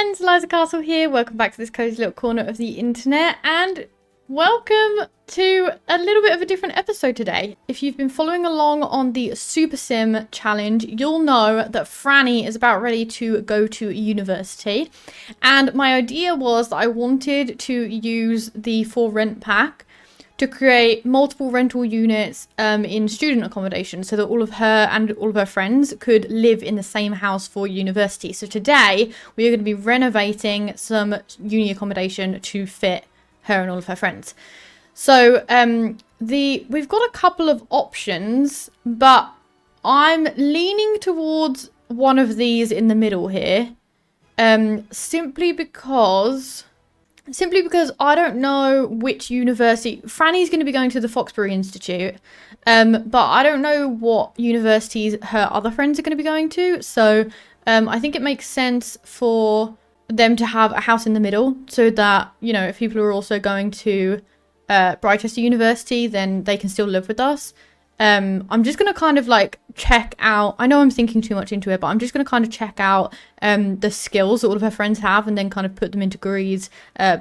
friends, Liza Castle here. Welcome back to this cozy little corner of the internet and welcome to a little bit of a different episode today. If you've been following along on the Super Sim challenge, you'll know that Franny is about ready to go to university. And my idea was that I wanted to use the For Rent pack to create multiple rental units in student accommodation so that all of her and all of her friends could live in the same house for university. So today we are going to be renovating some uni accommodation to fit her and all of her friends. So we've got a couple of options, but I'm leaning towards one of these in the middle here, simply because I don't know which university. Franny's going to be going to the Foxbury Institute, but I don't know what universities her other friends are going to be going to. So I think it makes sense for them to have a house in the middle so that, you know, if people are also going to Brightchester University, then they can still live with us. I'm just going to kind of like check out, I know I'm thinking too much into it, but I'm just going to kind of check out the skills that all of her friends have and then kind of put them into degrees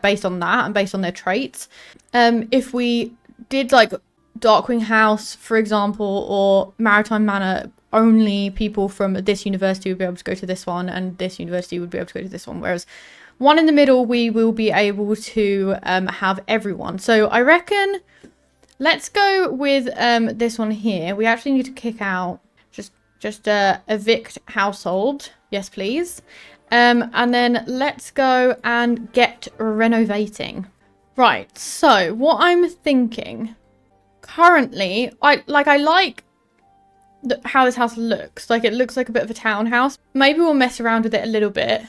based on that and based on their traits. If we did like Darkwing House, for example, or Maritime Manor, only people from this university would be able to go to this one and this university would be able to go to this one. Whereas one in the middle, we will be able to have everyone. So I reckon let's go with this one here. We actually need to kick out, just evict household. Yes, please. And then let's go and get renovating. Right, so what I'm thinking, currently, I like how this house looks. Like, it looks like a bit of a townhouse. Maybe we'll mess around with it a little bit.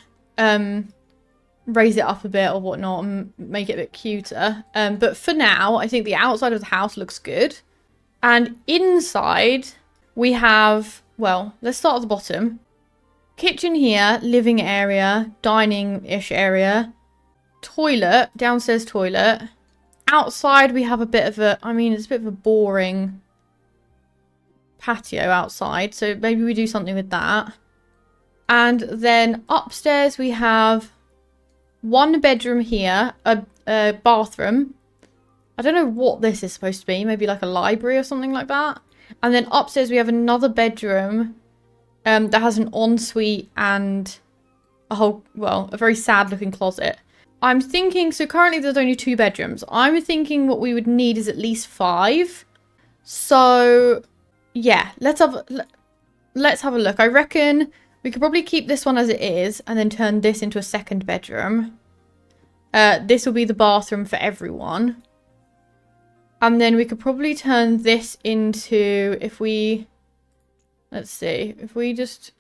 Raise it up a bit or whatnot and make it a bit cuter. But for now, I think the outside of the house looks good. And inside, we have, well, let's start at the bottom. Kitchen here, living area, dining-ish area, toilet, downstairs toilet. Outside, we have a bit of a, I mean, it's a bit of a boring patio outside. So maybe we do something with that. And then upstairs, we have one bedroom here, a bathroom. I don't know what this is supposed to be. Maybe like a library or something like that. And then upstairs we have another bedroom that has an ensuite and a whole, well, a very sad looking closet. I'm thinking, so currently there's only 2 bedrooms. I'm thinking what we would need is at least 5. So yeah, let's have a look. I reckon we could probably keep this one as it is and then turn this into a second bedroom. This will be the bathroom for everyone. And then we could probably turn this into, if we, let's see, if we just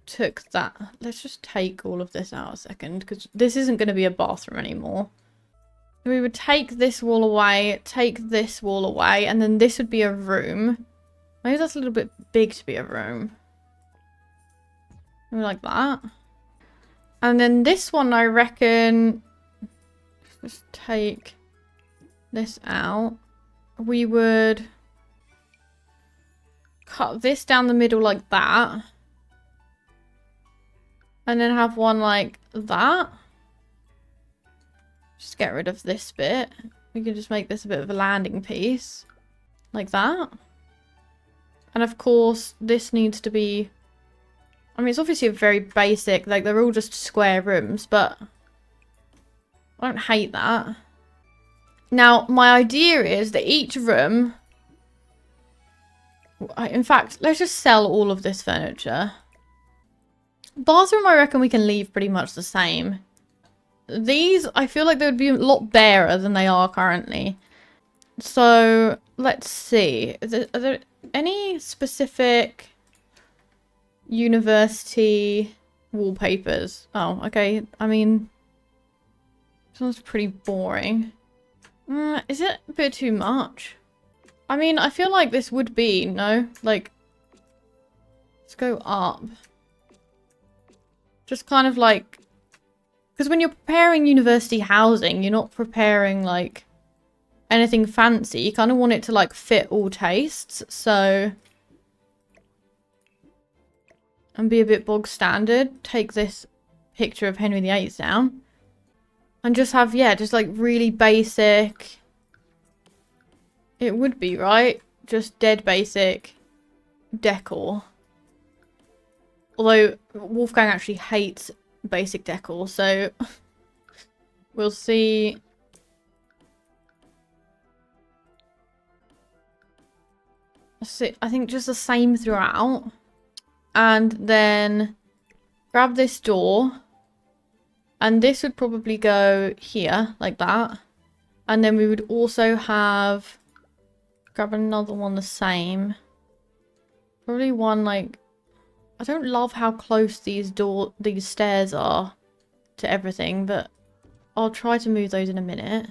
took that, let's just take all of this out a second, because this isn't going to be a bathroom anymore. We would take this wall away, take this wall away, and then this would be a room. Maybe that's a little bit big to be a room. Like that. And then this one, I reckon, just take this out. We would cut this down the middle like that. And then have one like that. Just get rid of this bit. We can just make this a bit of a landing piece. Like that. And of course, this needs to be, I mean, it's obviously a very basic, like, they're all just square rooms, but I don't hate that. Now, my idea is that each room, in fact, let's just sell all of this furniture. Bathroom, I reckon we can leave pretty much the same. These, I feel like they would be a lot barer than they are currently. So, let's see. Are there any specific university wallpapers? Oh, okay. I mean, this one's pretty boring. Is it a bit too much? I mean, I feel like this would be, no? Like, let's go up. Just kind of like, because when you're preparing university housing, you're not preparing like anything fancy. You kind of want it to like fit all tastes. So, and be a bit bog standard. Take this picture of Henry VIII down. And just have, yeah, just like really basic. It would be, right? Just dead basic decor. Although Wolfgang actually hates basic decor, so we'll see. I think just the same throughout. And then grab this door. And this would probably go here, like that. And then we would also have... Grab another one the same. Probably one like... I don't love how close these stairs are to everything, but I'll try to move those in a minute.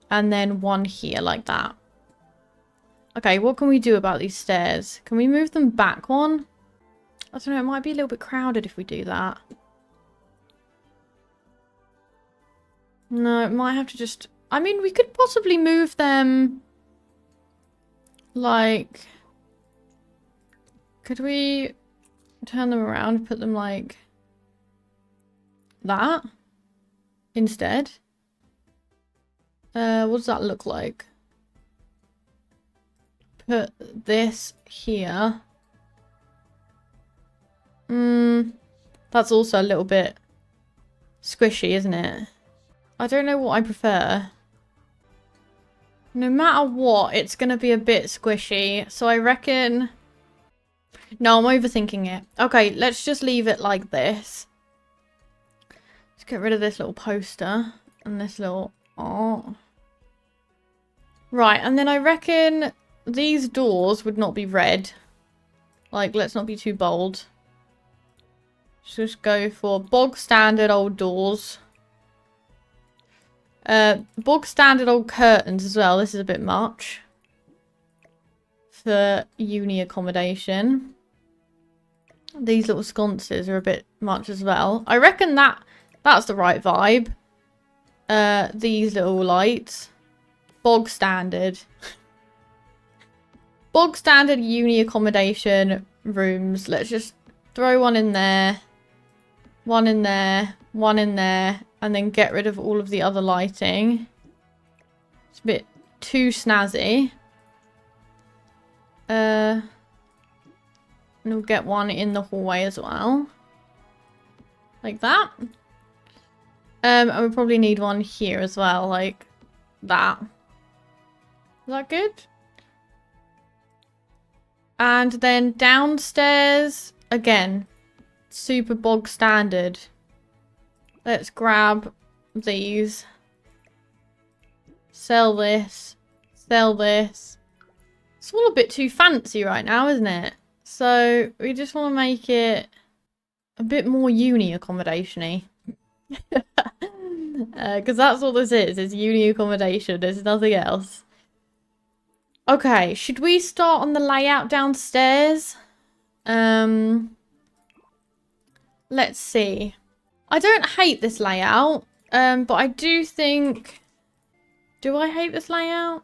And then one here, like that. Okay, what can we do about these stairs? Can we move them back one? I don't know, it might be a little bit crowded if we do that. No, it might have to just... I mean, we could possibly move them... Like... Could we turn them around and put them like... that? Instead? What does that look like? Put this here. That's also a little bit squishy, isn't it? I don't know what I prefer. No matter what, it's going to be a bit squishy. So I reckon... No, I'm overthinking it. Okay, let's just leave it like this. Let's get rid of this little poster and this little art. Right, and then I reckon these doors would not be red. Like, let's not be too bold. Just go for bog standard old doors. Bog standard old curtains as well. This is a bit much for uni accommodation. These little sconces are a bit much as well. I reckon that's the right vibe. These little lights. Bog standard. Bog standard uni accommodation rooms. Let's just throw one in there. One in there. One in there. And then get rid of all of the other lighting. It's a bit too snazzy. And we'll get one in the hallway as well. Like that. And we probably need one here as well, like that. Is that good? And then downstairs, again, super bog standard. Let's grab these. Sell this. Sell this. It's all a bit too fancy right now, isn't it? So we just want to make it a bit more uni accommodation-y. Because that's all this is. It's uni accommodation. There's nothing else. Okay, should we start on the layout downstairs? Let's see. I don't hate this layout, but I do think... Do I hate this layout?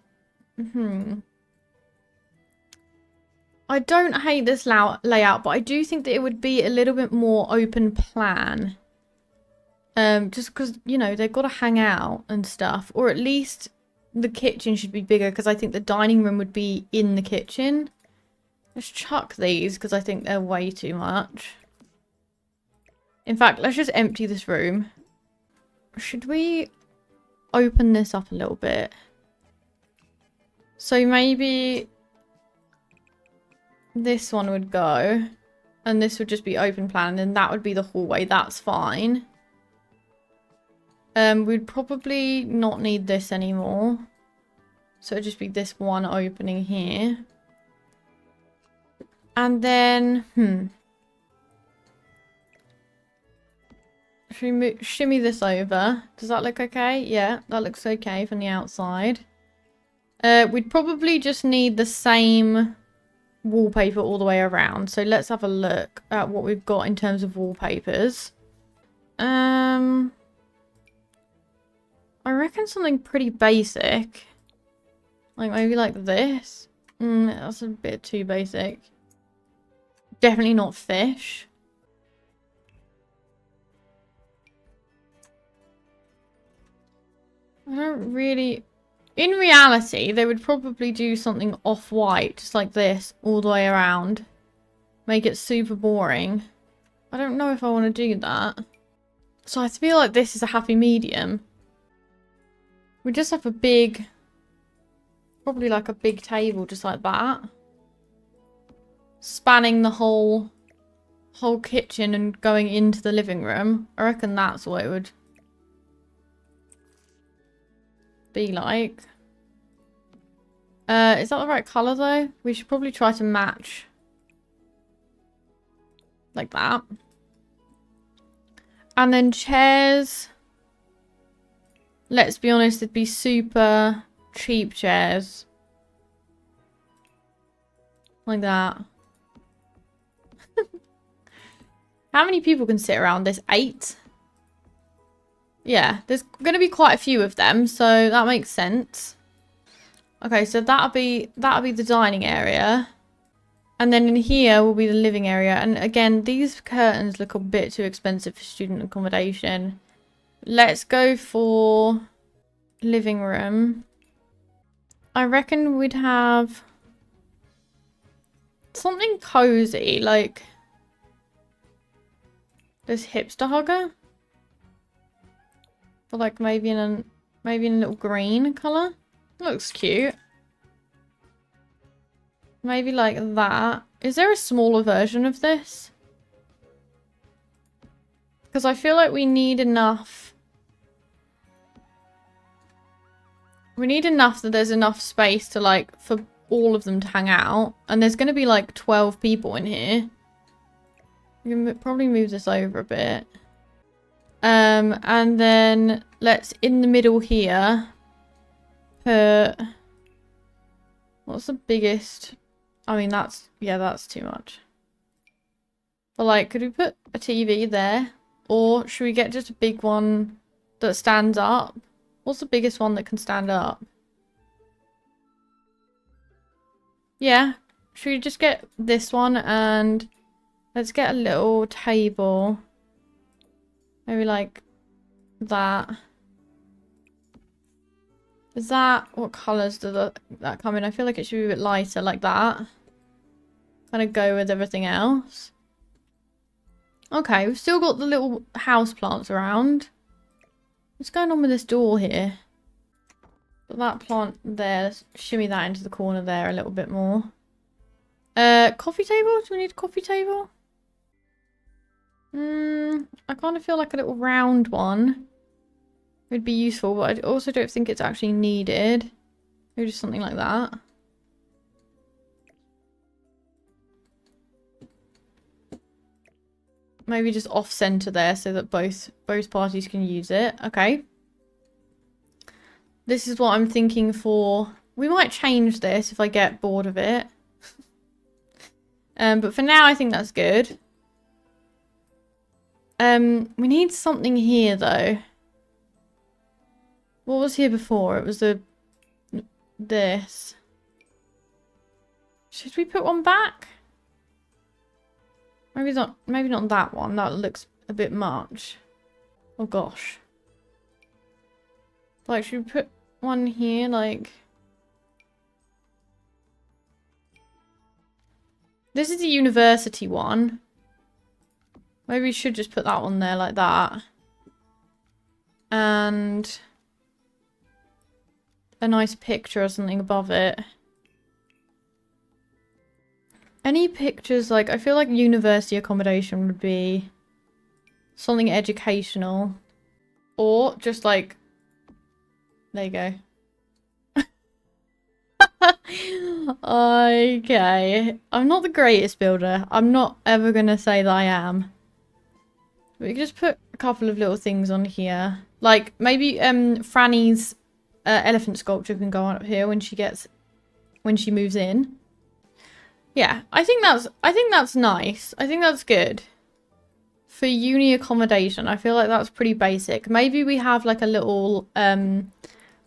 I don't hate this layout, but I do think that it would be a little bit more open plan. Just because, you know, they've got to hang out and stuff. Or at least the kitchen should be bigger, because I think the dining room would be in the kitchen. Let's chuck these, because I think they're way too much. In fact, let's just empty this room. Should we open this up a little bit? So maybe this one would go. And this would just be open plan. And that would be the hallway. That's fine. We'd probably not need this anymore. So it'd just be this one opening here. And then, should we shimmy this over? Does that look okay? Yeah, that looks okay from the outside. We'd probably just need the same wallpaper all the way around. So let's have a look at what we've got in terms of wallpapers. I reckon something pretty basic. Like maybe like this. That's a bit too basic. Definitely not fish. I don't really... In reality, they would probably do something off-white, just like this, all the way around. Make it super boring. I don't know if I want to do that. So I feel like this is a happy medium. We just have a big... Probably like a big table just like that. Spanning the whole kitchen and going into the living room. I reckon that's what it would be like. Is that the right colour though? We should probably try to match. Like that. And then chairs. Let's be honest, it'd be super cheap chairs. Like that. How many people can sit around this? 8? Yeah, there's going to be quite a few of them, so that makes sense. Okay, so that'll be the dining area. And then in here will be the living area. And again, these curtains look a bit too expensive for student accommodation. Let's go for living room. I reckon we'd have something cozy, like this hipster hugger. But like maybe in a little green colour. Looks cute. Maybe like that. Is there a smaller version of this? Because I feel like we need enough. We need enough that there's enough space to like for all of them to hang out. And there's going to be like 12 people in here. We can probably move this over a bit. And then let's in the middle here put, what's the biggest? I mean, that's too much. But like, could we put a TV there? Or should we get just a big one that stands up? What's the biggest one that can stand up? Yeah. Should we just get this one and let's get a little table. Maybe like that. Is that... What colours does that come in? I feel like it should be a bit lighter like that. Kind of go with everything else. Okay, we've still got the little house plants around. What's going on with this door here? Put that plant there. Let's shimmy that into the corner there a little bit more. Coffee table? Do we need a coffee table? I kind of feel like a little round one would be useful, but I also don't think it's actually needed. Maybe just something like that. Maybe just off-center there so that both parties can use it. Okay. This is what I'm thinking for... We might change this if I get bored of it. But for now, I think that's good. We need something here, though. What was here before? It was this. Should we put one back? Maybe not that one. That looks a bit much. Oh gosh. Like, should we put one here, like... This is the university one. Maybe we should just put that one there like that. And a nice picture or something above it. Any pictures, like, I feel like university accommodation would be something educational. Or just like, there you go. Okay. I'm not the greatest builder. I'm not ever going to say that I am. We can just put a couple of little things on here. Like, maybe Franny's elephant sculpture can go on up here when she moves in. Yeah, I think that's nice. I think that's good. For uni accommodation, I feel like that's pretty basic. Maybe we have like a little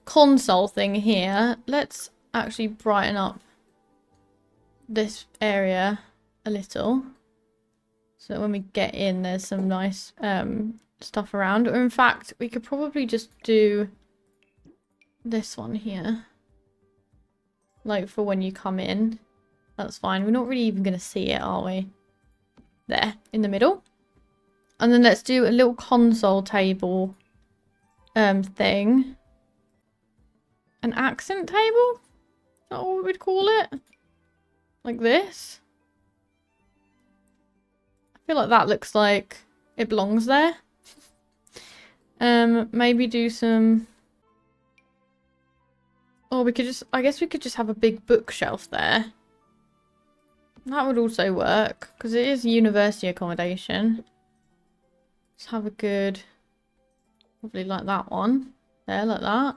console thing here. Let's actually brighten up this area a little. So that when we get in, there's some nice stuff around. Or in fact, we could probably just do this one here. Like for when you come in. That's fine. We're not really even going to see it, are we? There, in the middle. And then let's do a little console table thing. An accent table? Is that what we'd call it? Like this? I feel like that looks like it belongs there. Maybe do some... Or we could just... I guess we could just have a big bookshelf there. That would also work, because it is university accommodation. Let's have a good... Probably like that one. There, like that.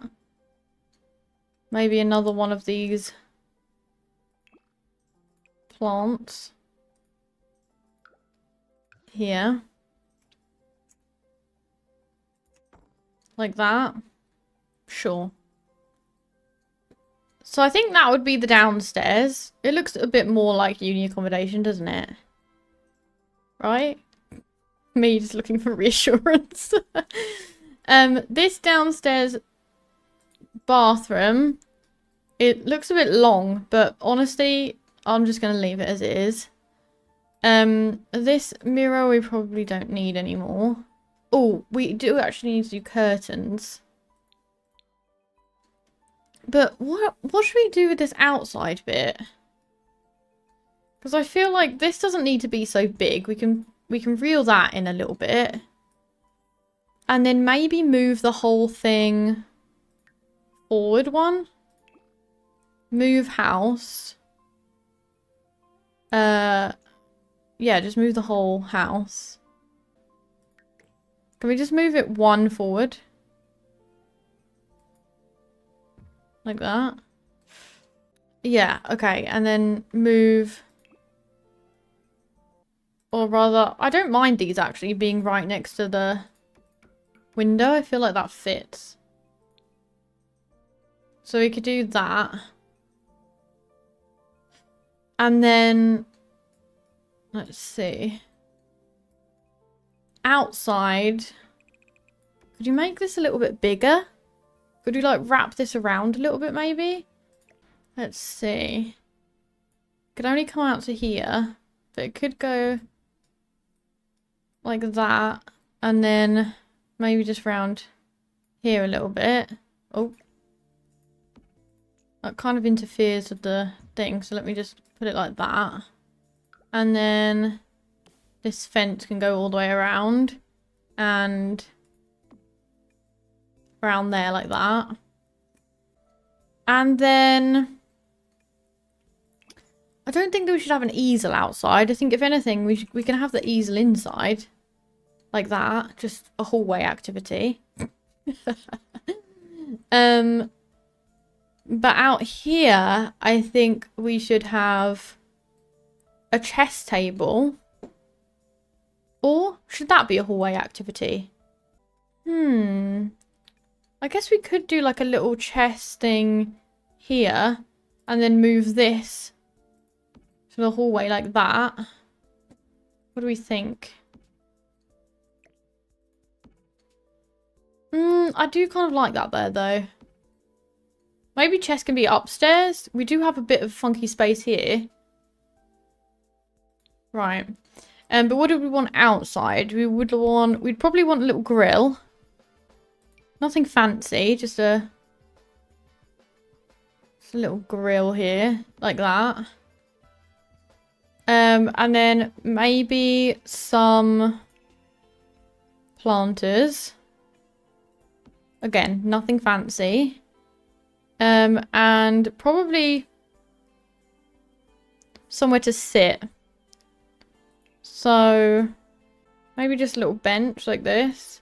Maybe another one of these plants. Here. Like that. Sure. So I think that would be the downstairs. It looks a bit more like uni accommodation, doesn't it? Right? Me just looking for reassurance. This downstairs bathroom, it looks a bit long, but honestly, I'm just going to leave it as it is. This mirror we probably don't need anymore. Oh, we do actually need to do curtains. But what should we do with this outside bit? Because I feel like this doesn't need to be so big. We can reel that in a little bit. And then maybe move the whole thing forward one. Move house. Yeah, just move the whole house. Can we just move it one forward? Like that. Yeah, okay. And then move... Or rather, I don't mind these actually being right next to the window. I feel like that fits. So we could do that. And then... Let's see. Outside. Could you make this a little bit bigger? Could we like wrap this around a little bit maybe? Let's see. Could only come out to here. But it could go like that. And then maybe just round here a little bit. Oh. That kind of interferes with the thing. So let me just put it like that. And then this fence can go all the way around. And around there like that. And then I don't think that we should have an easel outside. I think if anything we can have the easel inside like that, just a hallway activity. But out here I think we should have a chess table. Or should that be a hallway activity? I guess we could do like a little chess thing here and then move this to the hallway like that. What do we think? I do kind of like that there though. Maybe chess can be upstairs. We do have a bit of funky space here. Right. But what do we want outside? We'd probably want a little grill. Nothing fancy, just a little grill here, like that. And then maybe some planters. Again, nothing fancy. And probably somewhere to sit. So maybe just a little bench like this.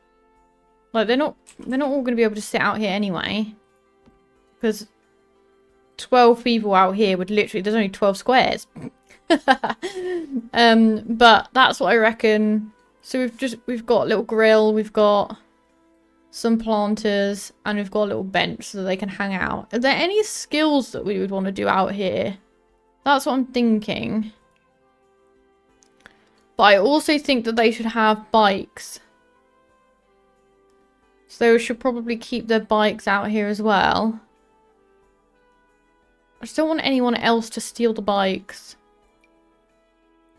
Like they're not all going to be able to sit out here anyway. Because 12 people out here would literally, there's only 12 squares. But that's what I reckon. So we've got a little grill, we've got some planters, and we've got a little bench so they can hang out. Are there any skills that we would want to do out here? That's what I'm thinking. But I also think that they should have bikes. So they should probably keep their bikes out here as well. I just don't want anyone else to steal the bikes.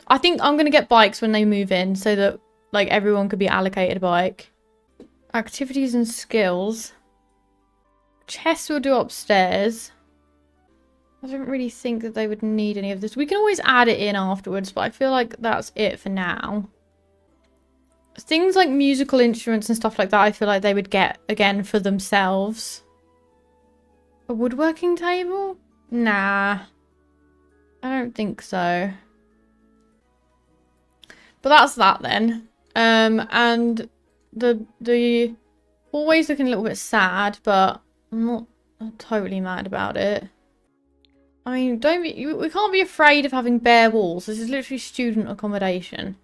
I think I'm going to get bikes when they move in so that, like, everyone could be allocated a bike. Activities and skills. Chess we'll do upstairs. I don't really think that they would need any of this. We can always add it in afterwards, but I feel like that's it for now. Things like musical instruments and stuff like that, I feel like they would get, again, for themselves. A woodworking table? Nah. I don't think so. But that's that then. And the always looking a little bit sad, but I'm not totally mad about it. I mean, we can't be afraid of having bare walls. This is literally student accommodation.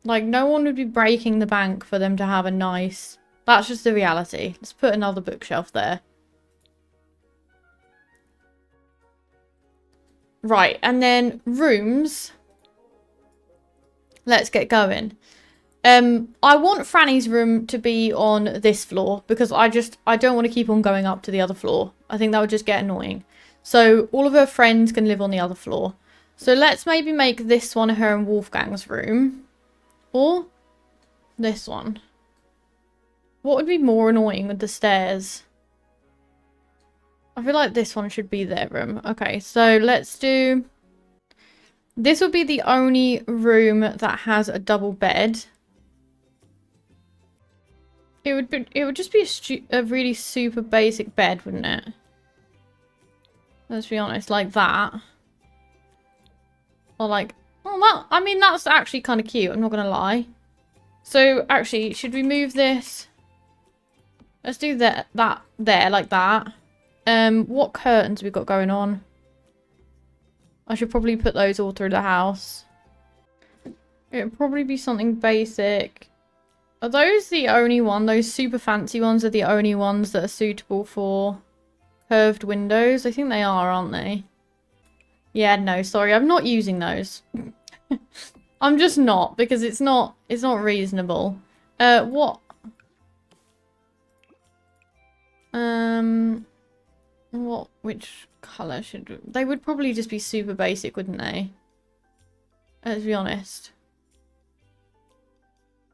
Like, no one would be breaking the bank for them to have a nice... That's just the reality. Let's put another bookshelf there. Right, and then rooms. Let's get going. I want Franny's room to be on this floor because I don't want to keep on going up to the other floor. I think that would just get annoying. So all of her friends can live on the other floor. So let's maybe make this one her and Wolfgang's room. Or this one. What would be more annoying with the stairs? I feel like this one should be their room. Okay, so let's do... This will be the only room that has a double bed. It would just be a really super basic bed, wouldn't it? Let's be honest, like that. Or like, oh, that, I mean, that's actually kind of cute, I'm not gonna lie. So, actually, should we move this? Let's do that there, like that. What curtains we got going on? I should probably put those all through the house. It would probably be something basic. Are those the only one? Those super fancy ones are the only ones that are suitable for curved windows? I think they are, aren't they? Yeah, no, sorry. I'm not using those. I'm just not, because it's not reasonable. What? Which colour should... They would probably just be super basic, wouldn't they? Let's be honest.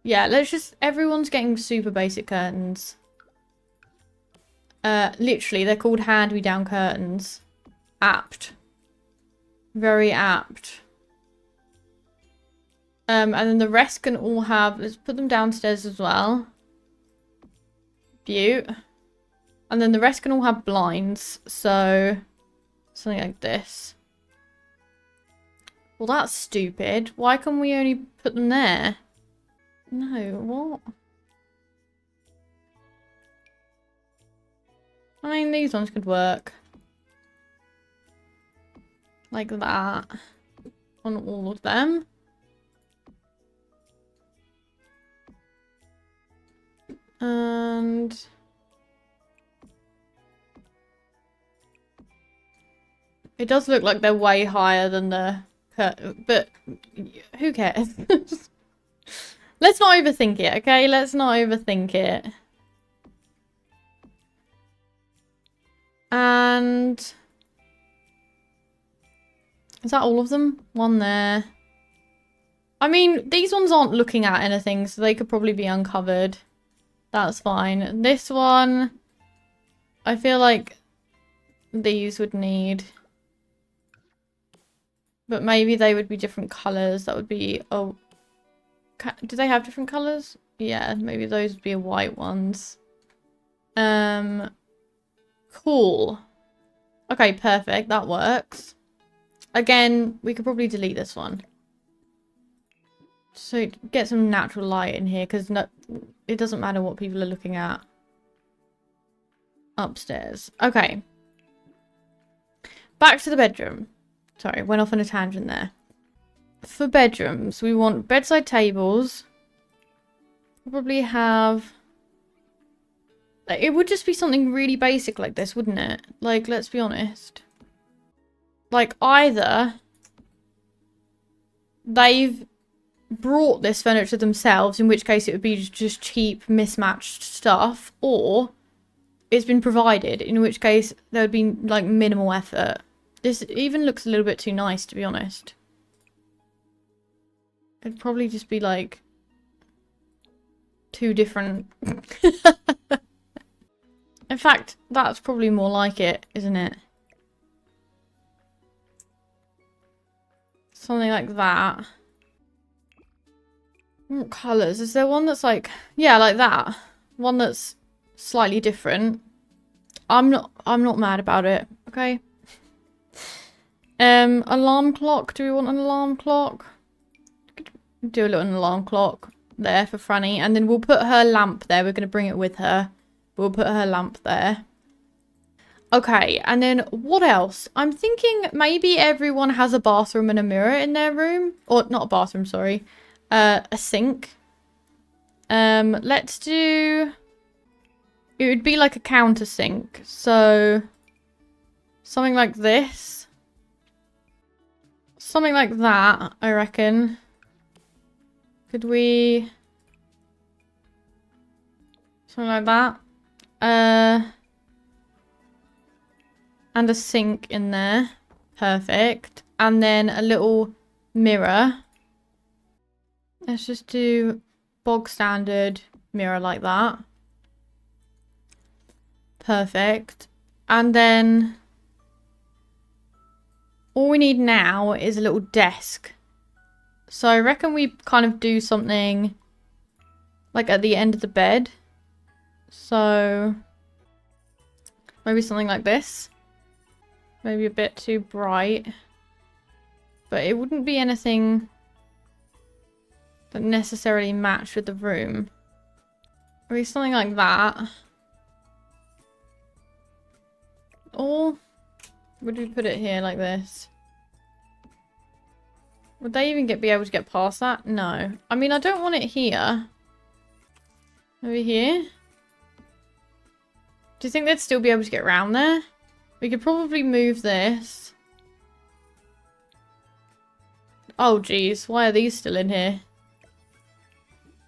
Yeah, let's just... Everyone's getting super basic curtains. Literally, they're called hand-me-down curtains. Apt. Very apt. And then the rest can all have... Let's put them downstairs as well. Beaut. And then the rest can all have blinds. So, something like this. Well, that's stupid. Why can we only put them there? No, what? I mean, these ones could work. Like that. On all of them. And... It does look like they're way higher than the curtain, but who cares? Let's not overthink it, okay? Let's not overthink it. And... Is that all of them? One there. I mean, these ones aren't looking at anything, so they could probably be uncovered. That's fine. This one... I feel like these would need... But maybe they would be different colours. That would be... Oh, do they have different colours? Yeah, maybe those would be white ones. Cool. Okay, perfect. That works. Again, we could probably delete this one. So get some natural light in here, because no, it doesn't matter what people are looking at. Upstairs. Okay. Back to the bedroom. Sorry, went off on a tangent there. For bedrooms, we want bedside tables. Probably have... It would just be something really basic like this, wouldn't it? Like, let's be honest. Like, either they've brought this furniture themselves, in which case it would be just cheap, mismatched stuff, or it's been provided, in which case there would be like minimal effort. This even looks a little bit too nice, to be honest. It'd probably just be like two different... In fact, that's probably more like it, isn't it? Something like that. What colours? Is there one that's like... Yeah, like that. One that's slightly different. I'm not mad about it, okay? Alarm clock. Do we want an alarm clock? Do a little alarm clock there for Franny. And then we'll put her lamp there. We're going to bring it with her. We'll put her lamp there. Okay, and then what else? I'm thinking maybe everyone has a bathroom and a mirror in their room. Or, not a bathroom, sorry. A sink. Let's do... It would be like a countersink. So, something like this. Something like that, I reckon. Could we... Something like that. And a sink in there. Perfect. And then a little mirror. Let's just do bog standard mirror like that. Perfect. And then all we need now is a little desk. So I reckon we kind of do something like at the end of the bed. So maybe something like this. Maybe a bit too bright. But it wouldn't be anything that necessarily matched with the room. Maybe something like that. Or would we put it here like this? Would they even be able to get past that? No. I mean, I don't want it here. Over here. Do you think they'd still be able to get around there? We could probably move this. Oh, geez. Why are these still in here?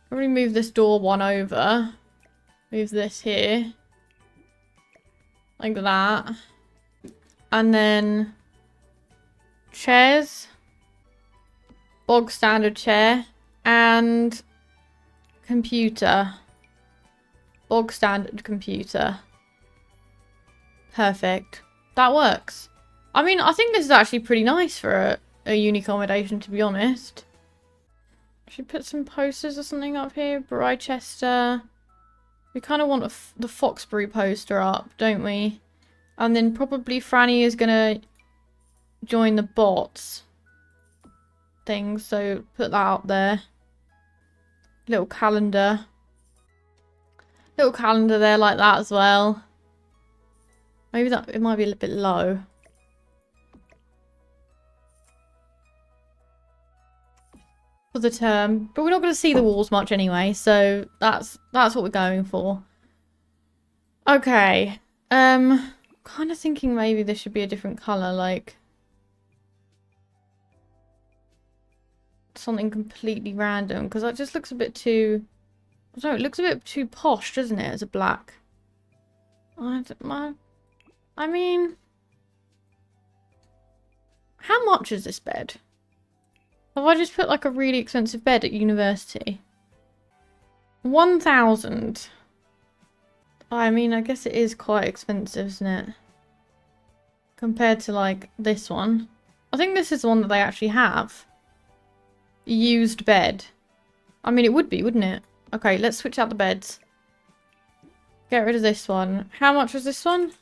Probably move this door one over. Move this here. Like that. And then chairs. Bog standard chair. And computer. Bog standard computer. Perfect. That works. I mean, I think this is actually pretty nice for a uni accommodation, to be honest. Should put some posters or something up here. Brychester. We kind of want the Foxbury poster up, don't we? And then probably Franny is going to join the bots thing. So put that up there. Little calendar. Little calendar there like that as well. Maybe that it might be a little bit low. For the term. But we're not going to see the walls much anyway. So that's what we're going for. Okay. Kind of thinking maybe this should be a different colour. Like something completely random. Because that just looks a bit too... I don't know. It looks a bit too posh, doesn't it? As a black. I mean, how much is this bed? Have I just put like a really expensive bed at university? 1,000. I mean, I guess it is quite expensive, isn't it? Compared to like this one. I think this is the one that they actually have. Used bed. I mean, it would be, wouldn't it? Okay, let's switch out the beds. Get rid of this one. How much was this one?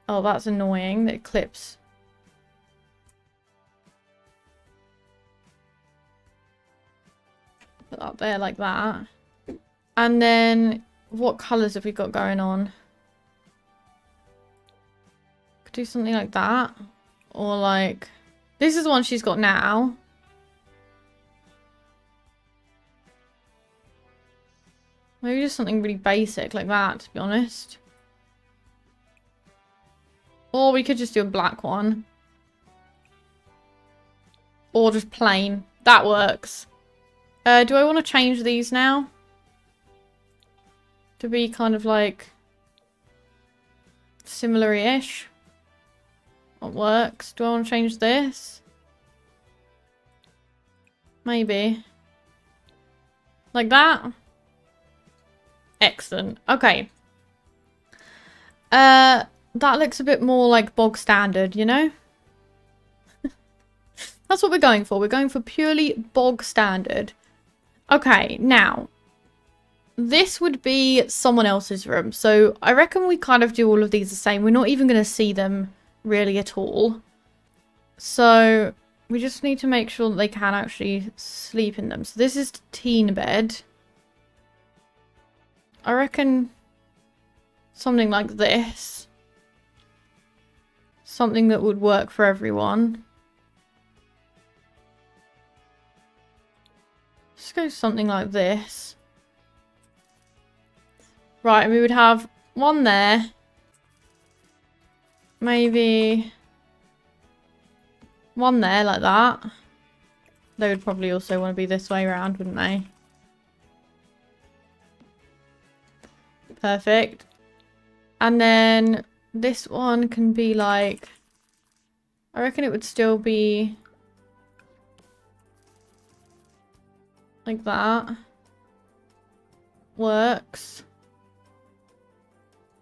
Oh, that's annoying that it clips. Put that there like that. And then, what colours have we got going on? Could do something like that. Or like, this is the one she's got now. Maybe just something really basic like that, to be honest. Or we could just do a black one. Or just plain. That works. Do I want to change these now? To be kind of like similar-ish. What works? Do I want to change this? Maybe. Like that? Excellent. Okay. That looks a bit more like bog standard, you know? That's what we're going for. We're going for purely bog standard. Okay, now. This would be someone else's room. So I reckon we kind of do all of these the same. We're not even going to see them really at all. So we just need to make sure that they can actually sleep in them. So this is the teen bed. I reckon something like this. Something that would work for everyone. Just go something like this. Right, and we would have one there. Maybe one there like that. They would probably also want to be this way around, wouldn't they? Perfect. And then this one can be like... I reckon it would still be... like that. Works.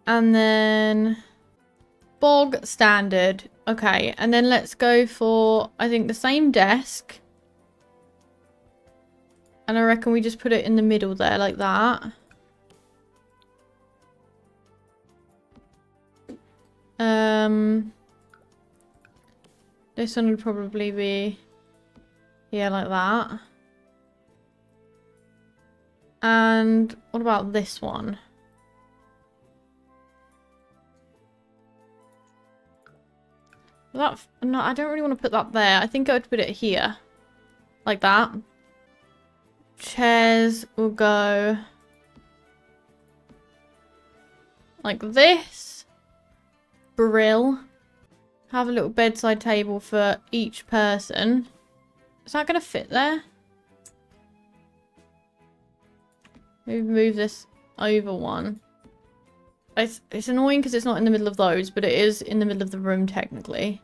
And then... bog standard. Okay, and then let's go for, I think, the same desk. And I reckon we just put it in the middle there, like that. This one would probably be, yeah, like that. And what about this one? That, no, I don't really want to put that there. I think I would put it here. Like that. Chairs will go like this. Brill. Have a little bedside table for each person. Is that going to fit there? Maybe move this over one. It's annoying because it's not in the middle of those, but it is in the middle of the room technically.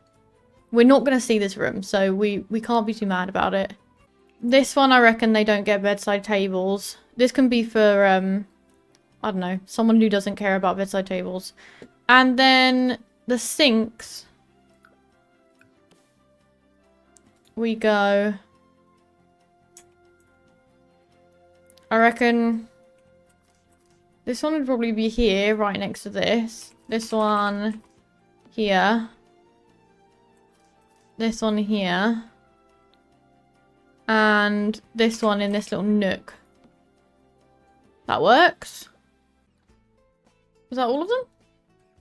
We're not going to see this room, so we can't be too mad about it. This one, I reckon they don't get bedside tables. This can be for, I don't know, someone who doesn't care about bedside tables. And then the sinks. We go... I reckon... this one would probably be here, right next to this. This one here. This one here. And this one in this little nook. That works. Is that all of them?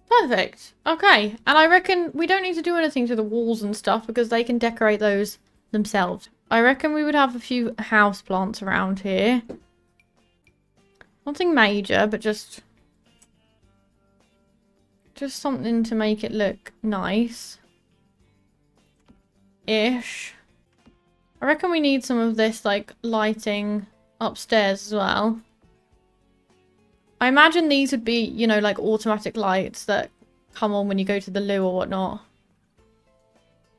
Perfect. Okay. And I reckon we don't need to do anything to the walls and stuff because they can decorate those themselves. I reckon we would have a few house plants around here. Nothing major, but just something to make it look nice. Ish. I reckon we need some of this, like, lighting upstairs as well. I imagine these would be, you know, like automatic lights that come on when you go to the loo or whatnot.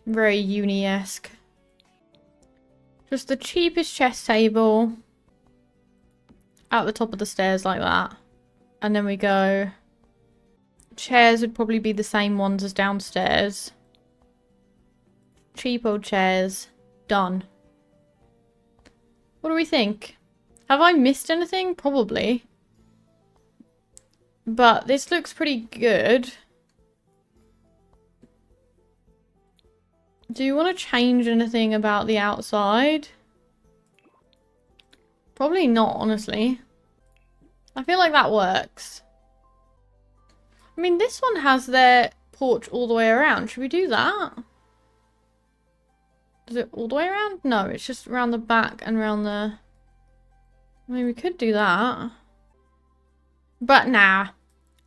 Very uni-esque. Just the cheapest chess table. At the top of the stairs like that. And then we go... chairs would probably be the same ones as downstairs. Cheap old chairs. Done. What do we think? Have I missed anything? Probably. But this looks pretty good. Do you want to change anything about the outside? Probably not, honestly. I feel like that works. I mean, this one has their porch all the way around. Should we do that? Is it all the way around? No, it's just around the back and around the... I mean, we could do that. But nah.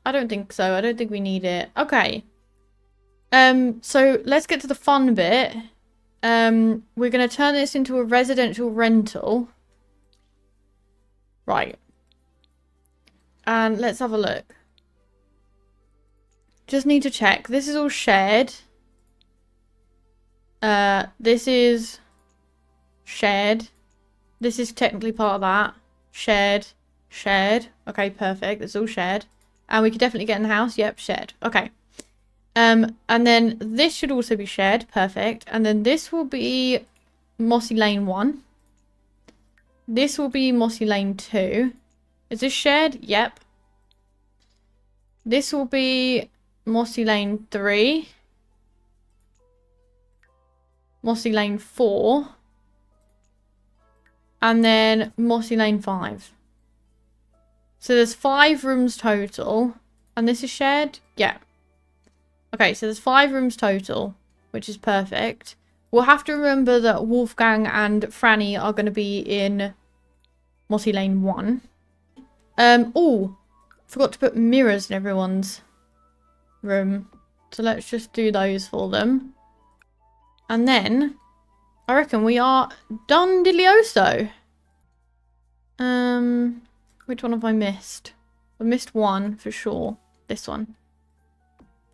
I don't think so. I don't think we need it. Okay. So let's get to the fun bit. We're going to turn this into a residential rental. Right. And let's have a look. Just need to check. This is all shared. This is shared. This is technically part of that. Shared. Shared. Okay, perfect. It's all shared. And we could definitely get in the house. Yep, shared. Okay. And then this should also be shared. Perfect. And then this will be Mossy Lane 1. This will be Mossy Lane 2. Is this shared? Yep. This will be Mossy Lane 3. Mossy Lane 4. And then Mossy Lane 5. So there's 5 rooms total. And this is shared? Yeah. Okay, so there's 5 rooms total, which is perfect. We'll have to remember that Wolfgang and Franny are going to be in Mossy Lane 1. Oh, forgot to put mirrors in everyone's room. So let's just do those for them. And then, I reckon we are done diddly-oso. Which one have I missed? I missed one for sure. This one.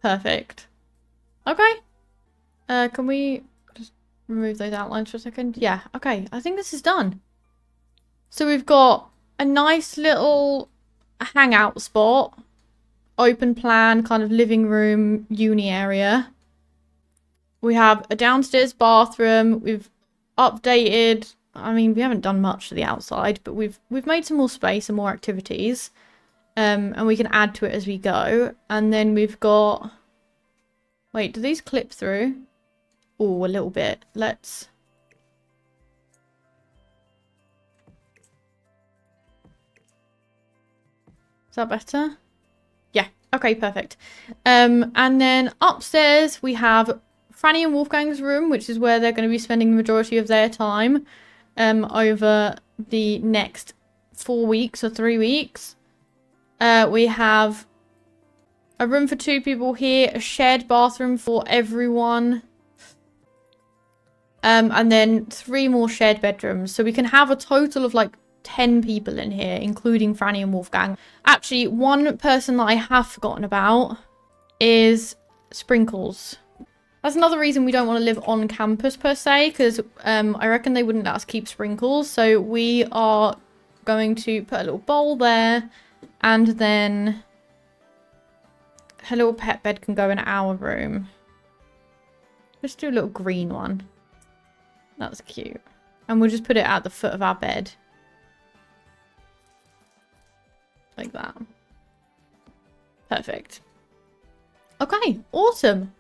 Perfect. Okay. Can we just remove those outlines for a second? Yeah, okay. I think this is done. So we've got a nice little hangout spot. Open plan, kind of living room, uni area. We have a downstairs bathroom. We've updated. I mean, we haven't done much to the outside, but we've made some more space and more activities. And we can add to it as we go. And then we've got... Wait, do these clip through? Oh, a little bit. Let's... Is that better? Yeah. Okay, perfect. And then upstairs we have Franny and Wolfgang's room, which is where they're going to be spending the majority of their time over the next 4 weeks or 3 weeks. We have a room for 2 people here, a shared bathroom for everyone. And then 3 more shared bedrooms. So we can have a total of like 10 people in here, including Franny and Wolfgang. Actually, one person that I have forgotten about is Sprinkles. That's another reason we don't want to live on campus per se, because I reckon they wouldn't let us keep Sprinkles. So we are going to put a little bowl there, and then her little pet bed can go in our room. Let's do a little green one. That's cute. And we'll just put it at the foot of our bed. Like that. Perfect. Okay, awesome.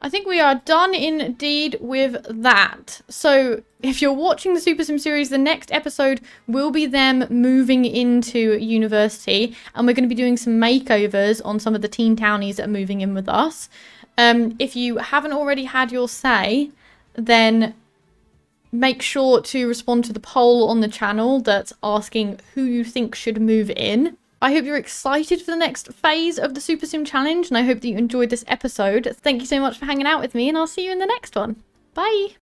I think we are done indeed with that. So if you're watching the Super Sim series, the next episode will be them moving into university. And we're going to be doing some makeovers on some of the teen townies that are moving in with us. If you haven't already had your say, then make sure to respond to the poll on the channel that's asking who you think should move in. I hope you're excited for the next phase of the Super Sim Challenge, and I hope that you enjoyed this episode. Thank you so much for hanging out with me, and I'll see you in the next one. Bye!